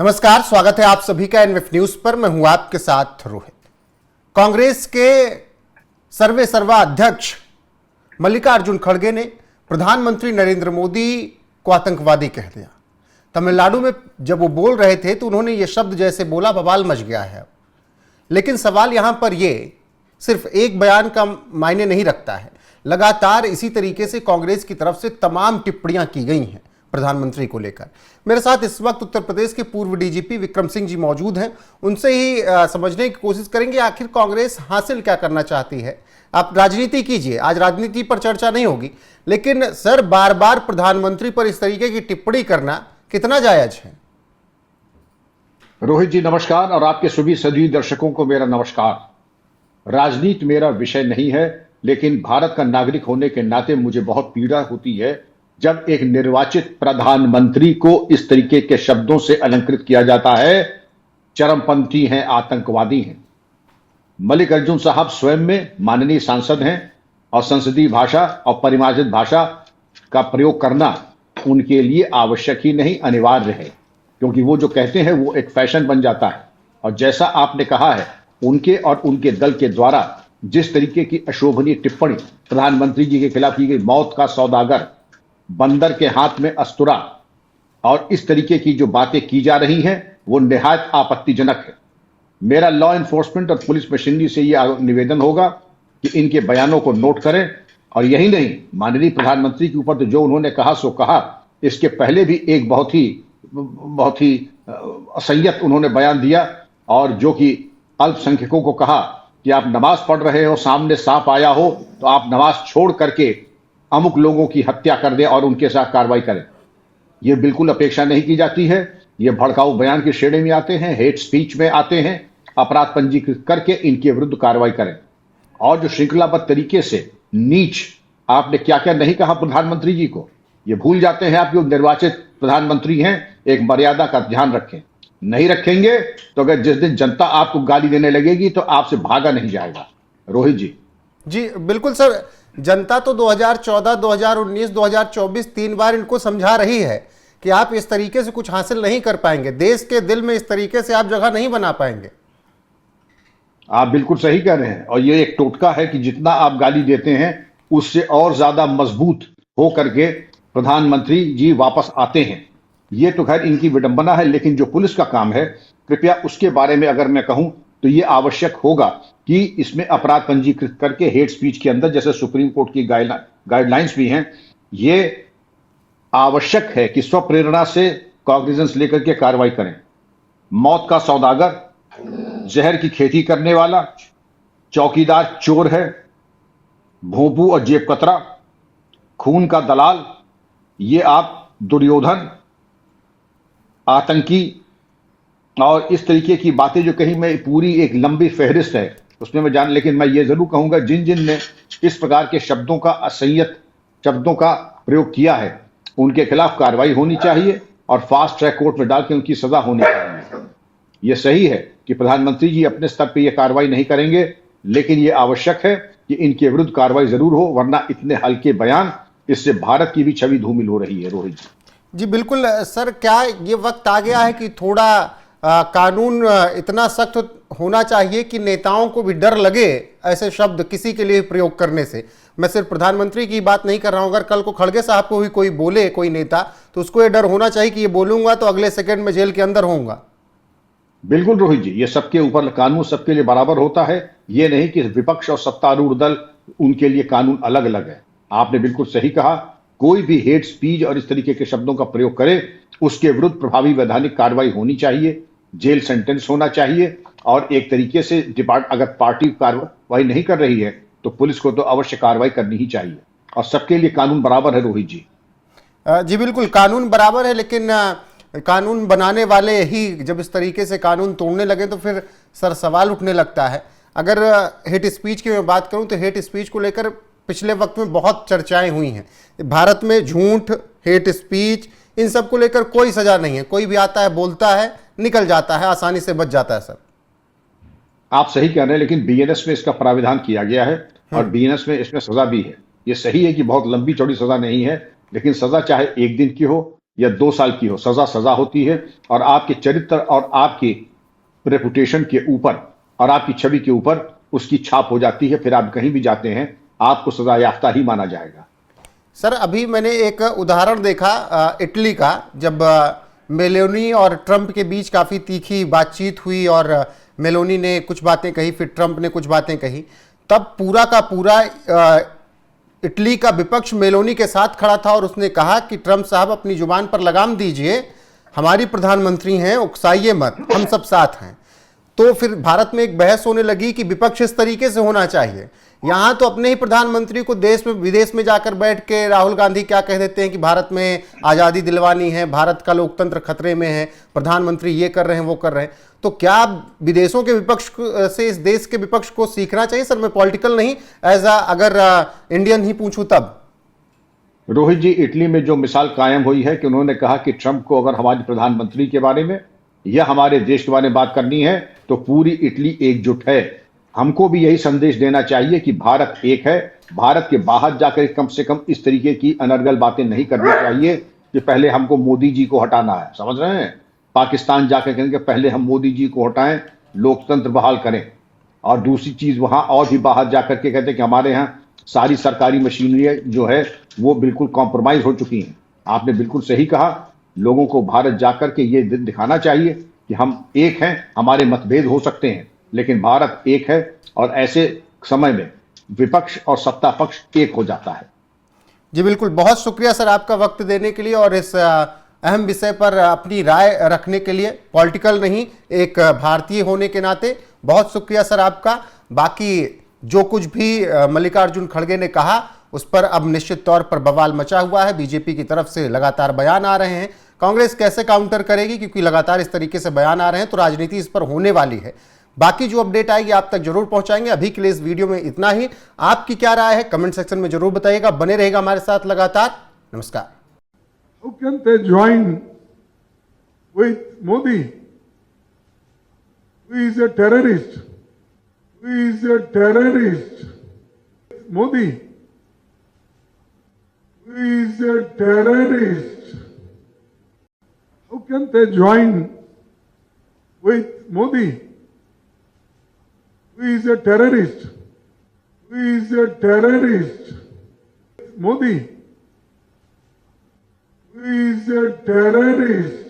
नमस्कार, स्वागत है आप सभी का एनवीएफ न्यूज पर। मैं हूं आपके साथ रोहित। कांग्रेस के सर्वे सर्वा अध्यक्ष मल्लिकार्जुन खड़गे ने प्रधानमंत्री नरेंद्र मोदी को आतंकवादी कह दिया। तमिलनाडु में जब वो बोल रहे थे तो उन्होंने ये शब्द जैसे बोला बवाल मच गया है। लेकिन सवाल यहां पर ये सिर्फ एक बयान का मायने नहीं रखता है। लगातार इसी तरीके से कांग्रेस की तरफ से तमाम टिप्पणियां की गई हैं प्रधानमंत्री को लेकर। मेरे साथ इस वक्त उत्तर प्रदेश के पूर्व डीजीपी विक्रम सिंह जी मौजूद हैं। उनसे ही समझने की कोशिश करेंगे आखिर कांग्रेस हासिल क्या करना चाहती है। आप राजनीति कीजिए, आज राजनीति पर चर्चा नहीं होगी, लेकिन सर बार बार प्रधानमंत्री पर इस तरीके की टिप्पणी करना कितना जायज है? रोहित जी नमस्कार, और आपके सभी दर्शकों को मेरा नमस्कार। राजनीति मेरा विषय नहीं है, लेकिन भारत का नागरिक होने के नाते मुझे बहुत पीड़ा होती है जब एक निर्वाचित प्रधानमंत्री को इस तरीके के शब्दों से अलंकृत किया जाता है। चरमपंथी हैं, आतंकवादी हैं। मल्लिकार्जुन साहब स्वयं में माननीय सांसद हैं और संसदीय भाषा और परिमार्जित भाषा का प्रयोग करना उनके लिए आवश्यक ही नहीं, अनिवार्य है, क्योंकि वो जो कहते हैं वो एक फैशन बन जाता है। और जैसा आपने कहा है, उनके और उनके दल के द्वारा जिस तरीके की अशोभनीय टिप्पणी प्रधानमंत्री जी के खिलाफ की गई, मौत का सौदागर, बंदर के हाथ में अस्तुरा, और इस तरीके की जो बातें की जा रही हैं वो निहायत आपत्तिजनक है। मेरा लॉ एनफोर्समेंट और पुलिस मशीनरी से यह निवेदन होगा कि इनके बयानों को नोट करें। और यही नहीं, माननीय प्रधानमंत्री के ऊपर तो जो उन्होंने कहा सो कहा, इसके पहले भी एक बहुत ही असंयत उन्होंने बयान दिया, और जो कि अल्पसंख्यकों को कहा कि आप नमाज पढ़ रहे हो, सामने सांप आया हो तो आप नमाज छोड़ करके अमुक लोगों की हत्या कर दें और उनके साथ कार्रवाई करें। यह बिल्कुल अपेक्षा नहीं की जाती है। ये भड़काऊ बयान की श्रेणी में आते हैं, हेट स्पीच में आते हैं। अपराध पंजीकृत करके इनके विरुद्ध कार्रवाई करें। और जो श्रृंखलाबद्ध तरीके से नीच, आपने क्या क्या नहीं कहा प्रधानमंत्री जी को, ये भूल जाते हैं आप जो निर्वाचित प्रधानमंत्री हैं। एक मर्यादा का ध्यान रखें, नहीं रखेंगे तो अगर जिस दिन जनता आपको गाली देने लगेगी तो आपसे भागा नहीं जाएगा। रोहित जी। जी बिल्कुल सर, जनता तो 2014, 2019, 2024 तीन बार इनको समझा रही है कि आप इस तरीके से कुछ हासिल नहीं कर पाएंगे, देश के दिल में इस तरीके से आप जगह नहीं बना पाएंगे। आप बिल्कुल सही कह रहे हैं, और ये एक टोटका है कि जितना आप गाली देते हैं उससे और ज्यादा मजबूत हो करके प्रधानमंत्री जी वापस आते हैं। ये तो खैर इनकी विडंबना है, लेकिन जो पुलिस का काम है, कृपया उसके बारे में अगर मैं कहूं तो ये आवश्यक होगा कि इसमें अपराध पंजीकृत करके हेट स्पीच के अंदर, जैसे सुप्रीम कोर्ट की गाइडलाइंस भी हैं, ये आवश्यक है कि स्वप्रेरणा से कॉग्निजेंस लेकर के कार्रवाई करें। मौत का सौदागर, जहर की खेती करने वाला, चौकीदार चोर है, भोंपू और जेब कतरा, खून का दलाल, ये आप दुर्योधन, आतंकी और इस तरीके की बातें जो कहीं, मैं पूरी एक लंबी फहरिस्त है उसमें मैं लेकिन मैं ये जरूर कहूंगा, जिन जिन ने इस प्रकार के शब्दों का, असंयत शब्दों का प्रयोग किया है, उनके खिलाफ कार्रवाई होनी चाहिए और फास्ट ट्रैक कोर्ट में डाल के उनकी सजा होनी चाहिए। यह सही है कि प्रधानमंत्री जी अपने स्तर पर यह कार्रवाई नहीं करेंगे, लेकिन यह आवश्यक है कि इनके विरुद्ध कार्रवाई जरूर हो, वरना इतने हल्के बयान, इससे भारत की भी छवि धूमिल हो रही है। रोहित जी बिल्कुल सर, क्या ये वक्त आ गया है कि थोड़ा कानून इतना सख्त होना चाहिए कि नेताओं को भी डर लगे ऐसे शब्द किसी के लिए प्रयोग करने से? मैं सिर्फ प्रधानमंत्री की बात नहीं कर रहा हूं, अगर कल को खड़गे साहब को भी कोई बोले, कोई नेता, तो उसको ये डर होना चाहिए कि ये बोलूंगा तो अगले सेकंड में जेल के अंदर होऊंगा। बिल्कुल रोहित जी, ये सबके ऊपर कानून सबके लिए बराबर होता है। ये नहीं कि विपक्ष और सत्तारूढ़ दल, उनके लिए कानून अलग अलग है। आपने बिल्कुल सही कहा, कोई भी हेट स्पीच और इस तरीके के शब्दों का प्रयोग करे उसके विरुद्ध प्रभावी वैधानिक कार्रवाई होनी चाहिए, जेल सेंटेंस होना चाहिए। और एक तरीके से अगर पार्टी कार्रवाई नहीं कर रही है तो पुलिस को तो अवश्य कार्रवाई करनी ही चाहिए, और सबके लिए कानून बराबर है। रोहित जी। जी बिल्कुल, कानून बराबर है, लेकिन कानून बनाने वाले ही जब इस तरीके से कानून तोड़ने लगे तो फिर सर सवाल उठने लगता है। अगर हेट स्पीच की मैं बात करूं तो हेट स्पीच को लेकर पिछले वक्त में बहुत चर्चाएं हुई हैं। भारत में झूठ, हेट स्पीच, इन सब को लेकर कोई सजा नहीं है। कोई भी आता है, बोलता है, निकल जाता है, आसानी से बच जाता है। सर आप सही कह रहे हैं, लेकिन बीएनएस में इसका प्राविधान किया गया है और बीएनएस में इसमें सजा भी है। ये सही है कि बहुत लंबी चौड़ी सजा नहीं है, लेकिन सजा चाहे 1 दिन की हो या 2 साल की हो, सजा होती है और आपके चरित्र और आपके रेपुटेशन के ऊपर और आपकी छवि के ऊपर उसकी छाप हो जाती है। फिर आप कहीं भी जाते हैं आपको सजा याफ्ता ही माना जाएगा। सर, अभी मैंने एक उदाहरण देखा इटली का, जब मेलोनी और ट्रंप के बीच काफ़ी तीखी बातचीत हुई और मेलोनी ने कुछ बातें कही, फिर ट्रंप ने कुछ बातें कही, तब पूरा का पूरा इटली का विपक्ष मेलोनी के साथ खड़ा था और उसने कहा कि ट्रंप साहब अपनी जुबान पर लगाम दीजिए, हमारी प्रधानमंत्री हैं, उकसाइए मत, हम सब साथ हैं। तो फिर भारत में एक बहस होने लगी कि विपक्ष इस तरीके से होना चाहिए। यहां तो अपने ही प्रधानमंत्री को देश में विदेश में जाकर बैठ के राहुल गांधी क्या कह देते हैं कि भारत में आज़ादी दिलवानी है, भारत का लोकतंत्र खतरे में है, प्रधानमंत्री ये कर रहे हैं वो कर रहे हैं। तो क्या विदेशों के विपक्ष से इस देश के विपक्ष को सीखना चाहिए? सर, मैं पॉलिटिकल नहीं, एज अगर इंडियन ही पूछूं तब। रोहित जी, इटली में जो मिसाल कायम हुई है कि उन्होंने कहा कि ट्रंप को अगर हमारे प्रधानमंत्री के बारे में या हमारे देश के बारे में बात करनी है तो पूरी इटली एकजुट है। हमको भी यही संदेश देना चाहिए कि भारत एक है। भारत के बाहर जाकर कम से कम इस तरीके की अनर्गल बातें नहीं करनी चाहिए कि पहले हमको मोदी जी को हटाना है, समझ रहे हैं। पाकिस्तान जाकर कहेंगे पहले हम मोदी जी को हटाएं, लोकतंत्र बहाल करें। और दूसरी चीज वहां और भी बाहर जाकर के कहते हैं कि हमारे यहाँ सारी सरकारी मशीनरी जो है वो बिल्कुल कॉम्प्रोमाइज हो चुकी हैं। आपने बिल्कुल सही कहा, लोगों को भारत जाकर के ये दिखाना चाहिए कि हम एक हैं, हमारे मतभेद हो सकते हैं लेकिन भारत एक है और ऐसे समय में विपक्ष और सत्ता पक्ष एक हो जाता है। जी बिल्कुल, बहुत शुक्रिया सर आपका वक्त देने के लिए और इस अहम विषय पर अपनी राय रखने के लिए। पॉलिटिकल नहीं, एक भारतीय होने के नाते बहुत शुक्रिया सर आपका। बाकी जो कुछ भी मल्लिकार्जुन खड़गे ने कहा उस पर अब निश्चित तौर पर बवाल मचा हुआ है। बीजेपी की तरफ से लगातार बयान आ रहे हैं, कांग्रेस कैसे काउंटर करेगी, क्योंकि लगातार इस तरीके से बयान आ रहे हैं तो राजनीति इस पर होने वाली है। बाकी जो अपडेट आएगी आप तक जरूर पहुंचाएंगे। अभी के लिए इस वीडियो में इतना ही। आपकी क्या राय है कमेंट सेक्शन में जरूर बताइएगा। बने रहेगा हमारे साथ लगातार। नमस्कार। How can they join with Modi, who is a terrorist? Who is a terrorist? Modi, who is a terrorist? How can they join with Modi, who is a terrorist? Who is a terrorist? Modi, who is a terrorist?